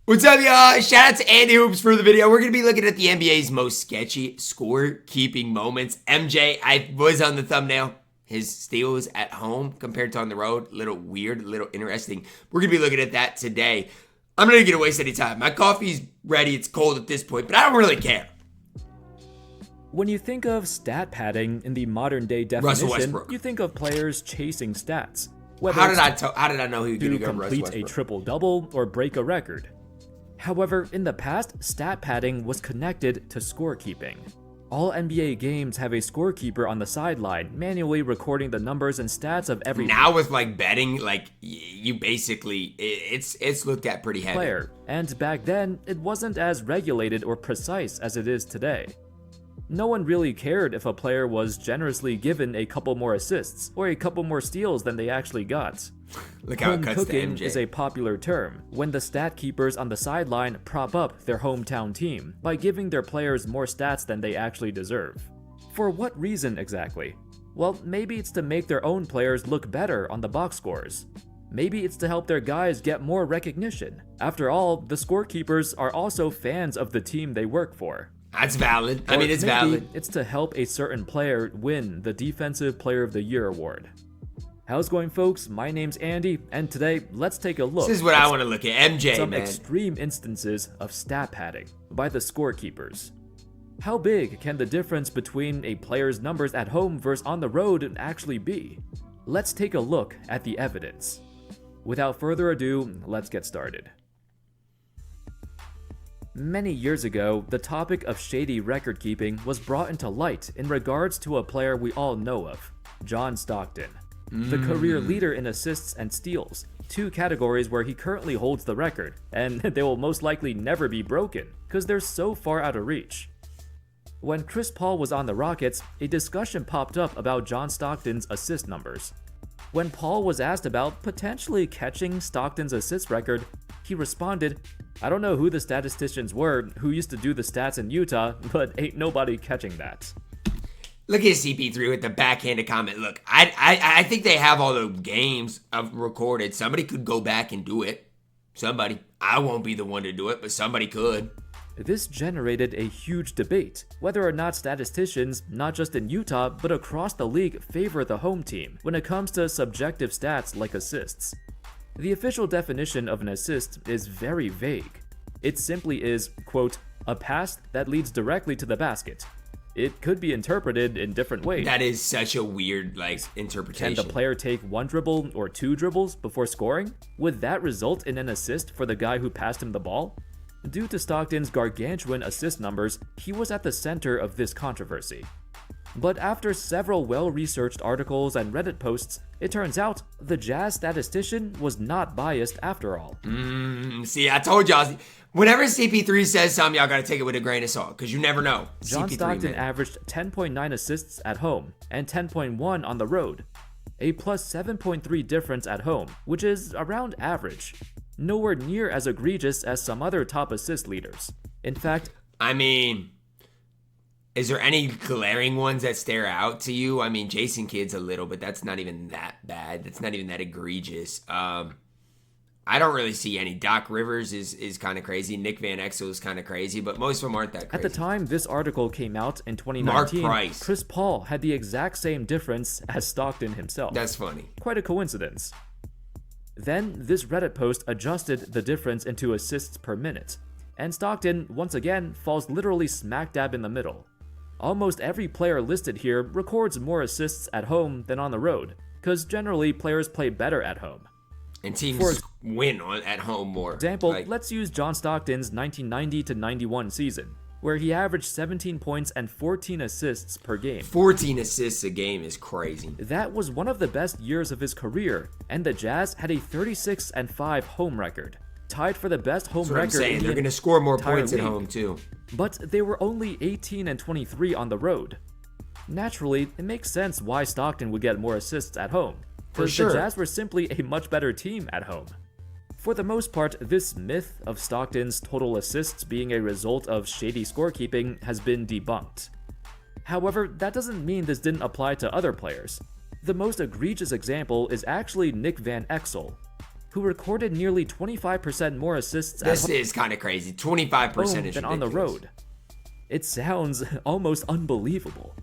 What's up, y'all? Shout out to Andy Hoops for the video. We're going to be looking at the NBA's most sketchy score-keeping moments. MJ, I was on the thumbnail. His steals at home compared to on the road. A little weird, a little interesting. We're going to be looking at that today. I'm not going to waste any time. My coffee's ready. It's cold at this point, but I don't really care. When you think of stat padding in the modern day definition, you think of players chasing stats. How did I know he was going to go complete a triple-double or break a record? However, in the past, stat padding was connected to scorekeeping. All NBA games have a scorekeeper on the sideline, manually recording the numbers and stats of every Now with like betting, like you basically, it's looked at pretty heavy. Player. And back then, it wasn't as regulated or precise as it is today. No one really cared if a player was generously given a couple more assists or a couple more steals than they actually got. Look how it cuts to cooking MJ. is a popular term when the stat keepers on the sideline prop up their hometown team by giving their players more stats than they actually deserve. For what reason exactly? Well, maybe it's to make their own players look better on the box scores. Maybe it's to help their guys get more recognition. After all, the scorekeepers are also fans of the team they work for. That's valid. I mean, it's valid. It's to help a certain player win the Defensive Player of the Year award. How's it going, folks? My name's Andy, and today, let's take a look. This is what I want to look at. MJ, some man. extreme instances of stat padding by the scorekeepers. How big can the difference between a player's numbers at home versus on the road actually be? Let's take a look at the evidence. Without further ado, let's get started. Many years ago, the topic of shady record keeping was brought into light in regards to a player we all know of, John Stockton. The career leader in assists and steals, two categories where he currently holds the record, and they will most likely never be broken, because they're so far out of reach. When Chris Paul was on the Rockets, a discussion popped up about John Stockton's assist numbers. When Paul was asked about potentially catching Stockton's assist record, he responded, "I don't know who the statisticians were who used to do the stats in Utah, but ain't nobody catching that." Look at CP3 with the backhanded comment. Look, I think they have all the games recorded. Somebody could go back and do it. Somebody. I won't be the one to do it, but somebody could. This generated a huge debate, whether or not statisticians, not just in Utah, but across the league, favor the home team when it comes to subjective stats like assists. The official definition of an assist is very vague. It simply is, quote, a pass that leads directly to the basket. It could be interpreted in different ways. That is such a weird, interpretation. Can the player take one dribble or two dribbles before scoring? Would that result in an assist for the guy who passed him the ball? Due to Stockton's gargantuan assist numbers, he was at the center of this controversy. But after several well-researched articles and Reddit posts, it turns out the Jazz statistician was not biased after all. See, I told y'all, whenever CP3 says something, y'all gotta take it with a grain of salt, because you never know. John CP3, Stockton man. averaged 10.9 assists at home and 10.1 on the road, a plus 7.3 difference at home, which is around average. Nowhere near as egregious as some other top assist leaders. In fact, I mean, is there any glaring ones that stare out to you? I mean, Jason Kidd's a little, but that's not even that bad. That's not even that egregious. I don't really see any. Doc Rivers is kind of crazy. Nick Van Exel is kind of crazy, but most of them aren't that crazy. At the time this article came out in 2019, Mark Price. Chris Paul had the exact same difference as Stockton himself. That's funny. Quite a coincidence. Then, this Reddit post adjusted the difference into assists per minute, and Stockton, once again, falls literally smack dab in the middle. Almost every player listed here records more assists at home than on the road, because generally players play better at home. And teams win at home more. For example, let's use John Stockton's 1990-91 season, where he averaged 17 points and 14 assists per game. 14 assists a game is crazy. That was one of the best years of his career, and the Jazz had a 36-5 home record, tied for the best home record. That's what I'm saying. They're going to score more points at home too. But they were only 18-23 on the road. Naturally, it makes sense why Stockton would get more assists at home, because the Jazz were simply a much better team at home. For the most part, this myth of Stockton's total assists being a result of shady scorekeeping has been debunked. However, that doesn't mean this didn't apply to other players. The most egregious example is actually Nick Van Exel, who recorded nearly 25% more assists at This is kind of crazy. 25% is than on the ridiculous. road. It sounds almost unbelievable.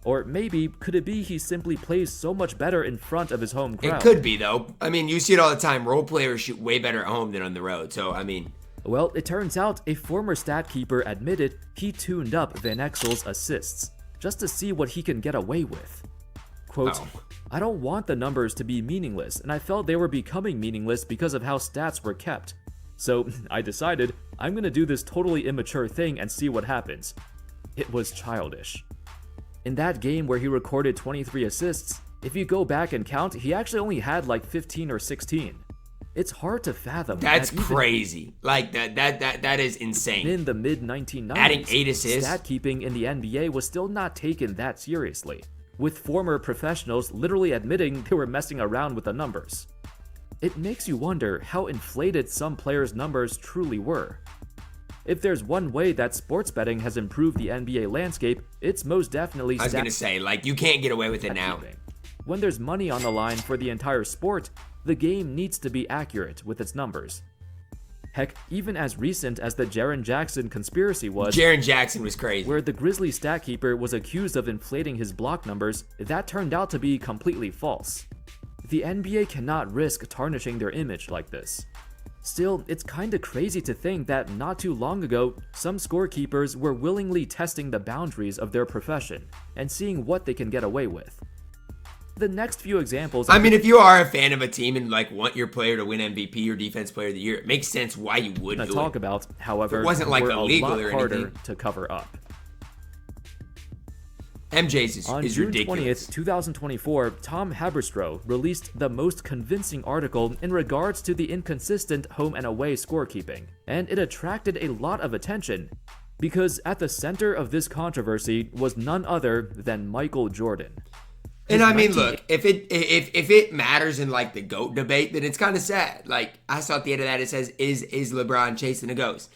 Or maybe, could it be he simply plays so much better in front of his home crowd? It could be, though. I mean, you see it all the time. Role players shoot way better at home than on the road. So, I mean... Well, it turns out a former stat keeper admitted he tuned up Van Exel's assists, just to see what he can get away with. Quote, I don't want the numbers to be meaningless, and I felt they were becoming meaningless because of how stats were kept. So, I decided, I'm gonna do this totally immature thing and see what happens. It was childish. In that game where he recorded 23 assists, if you go back and count, he actually only had like 15 or 16. It's hard to fathom. That's crazy. Like, that is insane. In the mid-1990s, adding 8 assists? Stat keeping in the NBA was still not taken that seriously, with former professionals literally admitting they were messing around with the numbers. It makes you wonder how inflated some players' numbers truly were. If there's one way that sports betting has improved the NBA landscape, it's most definitely I was going to say, like, you can't get away with it now. When there's money on the line for the entire sport, the game needs to be accurate with its numbers. Heck, even as recent as the Jaren Jackson conspiracy was, Jaren Jackson was crazy. where the Grizzlies stat keeper was accused of inflating his block numbers, that turned out to be completely false. The NBA cannot risk tarnishing their image like this. Still, it's kinda crazy to think that not too long ago, some scorekeepers were willingly testing the boundaries of their profession and seeing what they can get away with. The next few examples... I mean, if you are a fan of a team and like want your player to win MVP or Defense Player of the Year, it makes sense why you would do talk it. about, however, It wasn't like were illegal a lot or harder anything. to cover up. MJ's On is June ridiculous. 20th, 2024, Tom Haberstroh released the most convincing article in regards to the inconsistent home and away scorekeeping, and it attracted a lot of attention because at the center of this controversy was none other than Michael Jordan. And I mean, look, if it matters in like the GOAT debate, then it's kind of sad. Like, I saw at the end of that, it says, is LeBron chasing the ghost?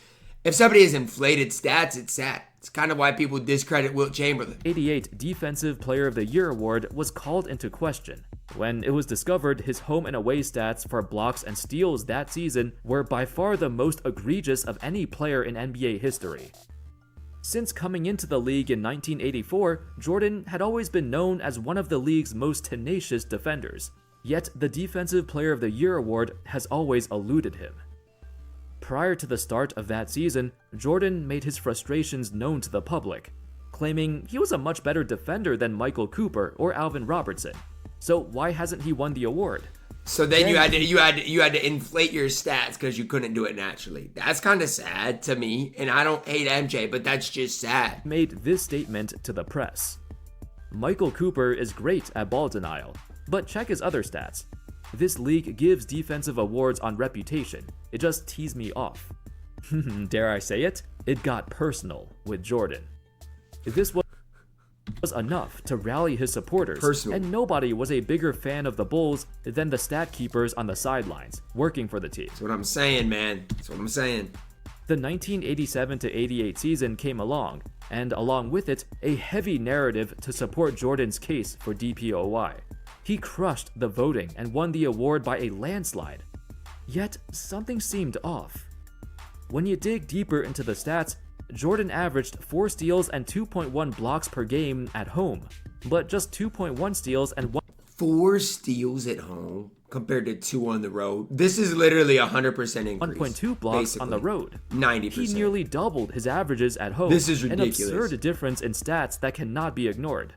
If somebody has inflated stats, it's sad. It's kind of why people discredit Wilt Chamberlain. 88 Defensive Player of the Year award was called into question when it was discovered his home and away stats for blocks and steals that season were by far the most egregious of any player in NBA history. Since coming into the league in 1984, Jordan had always been known as one of the league's most tenacious defenders, yet the Defensive Player of the Year award has always eluded him. Prior to the start of that season, Jordan made his frustrations known to the public, claiming he was a much better defender than Michael Cooper or Alvin Robertson. So why hasn't he won the award? So then you had to inflate your stats because you couldn't do it naturally. That's kind of sad to me, and I don't hate MJ, but that's just sad. Made this statement to the press. Michael Cooper is great at ball denial, but check his other stats. This league gives defensive awards on reputation. It just teased me off. Dare I say it? It got personal with Jordan. This was enough to rally his supporters, and nobody was a bigger fan of the Bulls than the stat keepers on the sidelines, working for the team. That's what I'm saying, man. That's what I'm saying. The 1987-88 season came along, and along with it, a heavy narrative to support Jordan's case for DPOY. He crushed the voting and won the award by a landslide. Yet, something seemed off. When you dig deeper into the stats, Jordan averaged 4 steals and 2.1 blocks per game at home, but just 2.1 steals and 4 steals at home compared to 2 on the road. This is literally 100% increase. 1.2 blocks basically on the road. 90%. He nearly doubled his averages at home. This is ridiculous. An absurd difference in stats that cannot be ignored.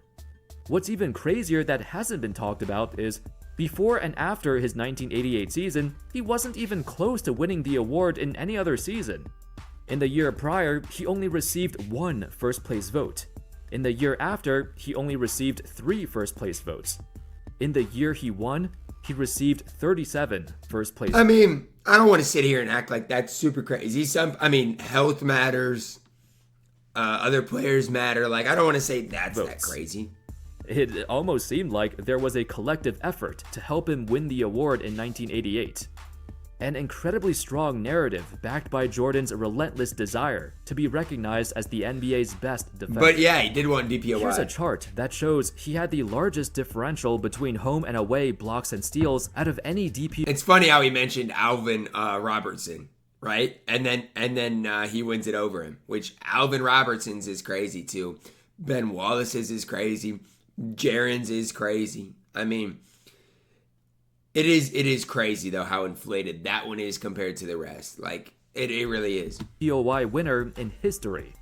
What's even crazier that hasn't been talked about is, before and after his 1988 season, he wasn't even close to winning the award in any other season. In the year prior, he only received 1 first-place vote. In the year after, he only received 3 first-place votes. In the year he won, he received 37 first-place votes. I mean, I don't want to sit here and act like that's super crazy. Health matters. Other players matter. Like, I don't want to say that's that crazy. It almost seemed like there was a collective effort to help him win the award in 1988. an incredibly strong narrative backed by Jordan's relentless desire to be recognized as the NBA's best defender. But yeah, he did want DPOY. Here's a chart that shows he had the largest differential between home and away blocks and steals out of any DPOY. It's funny how he mentioned Alvin Robertson, right? And then he wins it over him, which Alvin Robertson's is crazy too. Ben Wallace's is crazy. Jaren's is crazy. I mean, it is crazy though how inflated that one is compared to the rest. Like it really is. DPOY winner in history.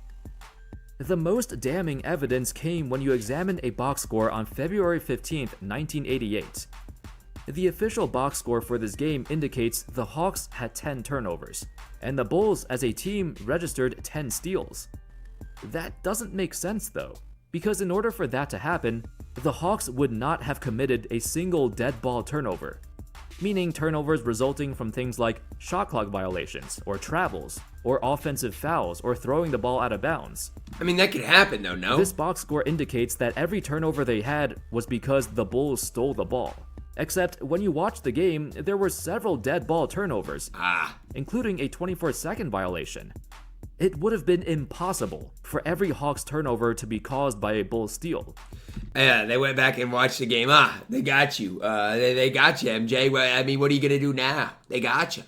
The most damning evidence came when you examined a box score on February 15th, 1988. The official box score for this game indicates the Hawks had 10 turnovers, and the Bulls as a team registered 10 steals. That doesn't make sense though, because in order for that to happen, the Hawks would not have committed a single dead ball turnover, meaning turnovers resulting from things like shot clock violations, or travels, or offensive fouls, or throwing the ball out of bounds. I mean, that could happen though, no? This box score indicates that every turnover they had was because the Bulls stole the ball. Except when you watch the game, there were several dead ball turnovers, including a 24-second violation. It would have been impossible for every Hawks turnover to be caused by a Bulls steal. Yeah, they went back and watched the game. They got you. They got you, MJ. I mean, what are you going to do now? They got you.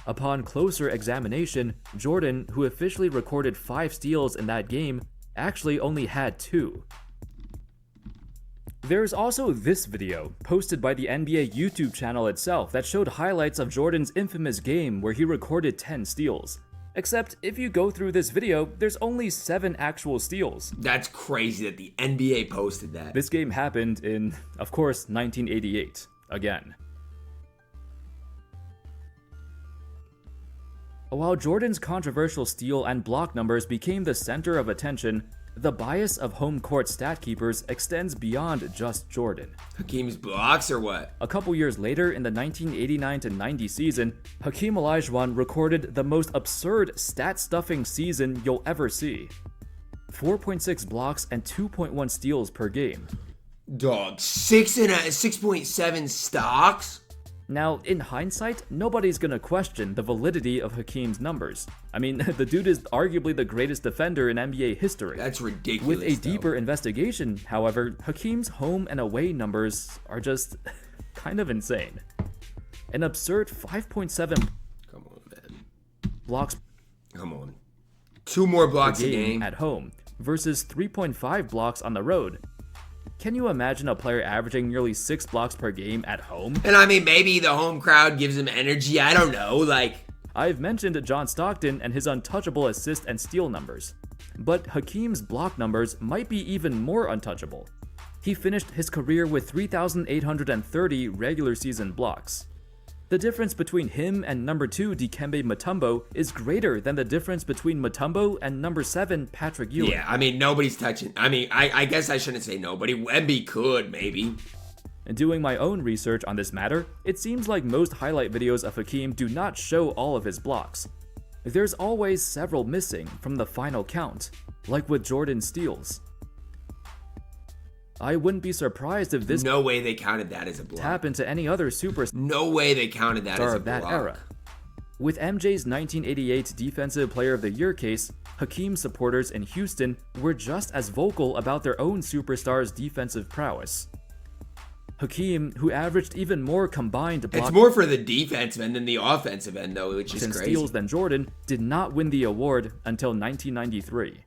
Upon closer examination, Jordan, who officially recorded 5 steals in that game, actually only had 2. There's also this video, posted by the NBA YouTube channel itself, that showed highlights of Jordan's infamous game where he recorded 10 steals. Except, if you go through this video, there's only 7 actual steals. That's crazy that the NBA posted that. This game happened in, of course, 1988. Again. While Jordan's controversial steal and block numbers became the center of attention, the bias of home court stat keepers extends beyond just Jordan. Hakeem's blocks or what? A couple years later, in the 1989-90 season, Hakeem Olajuwon recorded the most absurd stat-stuffing season you'll ever see. 4.6 blocks and 2.1 steals per game. Dog, 6.7 stocks? Now, in hindsight, nobody's gonna question the validity of Hakeem's numbers. I mean, the dude is arguably the greatest defender in NBA history. That's ridiculous. With a deeper investigation, however, Hakeem's home and away numbers are just kind of insane. An absurd 5.7 Come on, man. blocks Come on. 2 more blocks a game at home versus 3.5 blocks on the road. Can you imagine a player averaging nearly 6 blocks per game at home? And I mean, maybe the home crowd gives him energy. I don't know. Like, I've mentioned John Stockton and his untouchable assist and steal numbers. But Hakeem's block numbers might be even more untouchable. He finished his career with 3,830 regular season blocks. The difference between him and number 2 Dikembe Mutombo is greater than the difference between Mutombo and number 7 Patrick Ewing. yeah, I mean, nobody's touching. I mean, I guess I shouldn't say nobody. Wemby could, maybe. And doing my own research on this matter, it seems like most highlight videos of Hakeem do not show all of his blocks. There's always several missing from the final count, like with Jordan's steals. I wouldn't be surprised if this No way they counted that as a block. happened to any other superstar No way they counted that as a of that block. era. With MJ's 1988 Defensive Player of the Year case, Hakeem supporters in Houston were just as vocal about their own superstar's defensive prowess. Hakeem, who averaged even more combined It's blocks more for the defensive end than the offensive end, though, which is and crazy. steals than Jordan, did not win the award until 1993.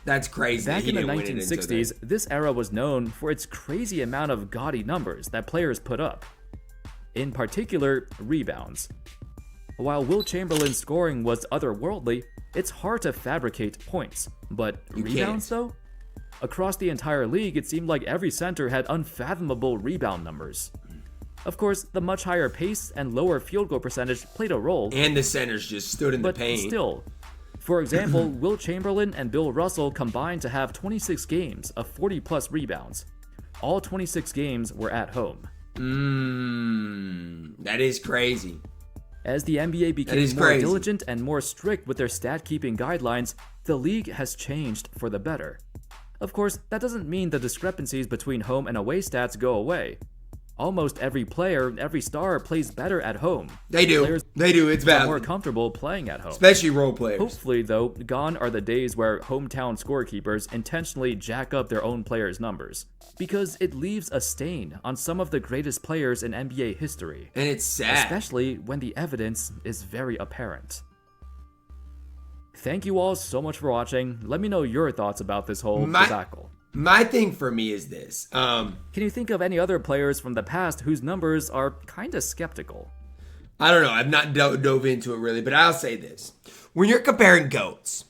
That's crazy. Back He in the didn't win it until 1960s, then. this era was known for its crazy amount of gaudy numbers that players put up. In particular, rebounds. While Wilt Chamberlain's scoring was otherworldly, it's hard to fabricate points. But You rebounds, can't. though? Across the entire league, it seemed like every center had unfathomable rebound numbers. Of course, the much higher pace and lower field goal percentage played a role, And the centers just stood in the but paint. still. For example, Wilt Chamberlain and Bill Russell combined to have 26 games of 40-plus rebounds. All 26 games were at home. That is crazy. As the NBA became is more crazy. diligent and more strict with their stat-keeping guidelines, the league has changed for the better. Of course, that doesn't mean the discrepancies between home and away stats go away. Almost every player, every star plays better at home. They do. Players It's are valid. more comfortable playing at home. Especially role players. Hopefully, though, gone are the days where hometown scorekeepers intentionally jack up their own players' numbers, because it leaves a stain on some of the greatest players in NBA history. And it's sad. Especially when the evidence is very apparent. Thank you all so much for watching. Let me know your thoughts about this whole debacle. My thing for me is this. Can you think of any other players from the past whose numbers are kinda skeptical? I don't know. I've not dove into it really, but I'll say this. When you're comparing GOATs,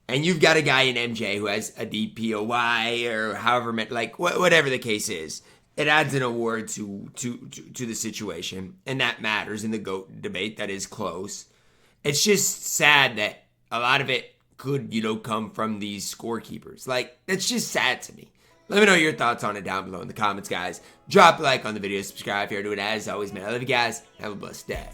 and you've got a guy in MJ who has a DPOY or however, like whatever the case is, it adds an award to the situation, and that matters in the GOAT debate. That is close. It's just sad that a lot of it could, come from these scorekeepers. Like, it's just sad to me. Let me know your thoughts on it down below in the comments, guys. Drop a like on the video, subscribe if you're doing it. As always, man, I love you guys. Have a blessed day.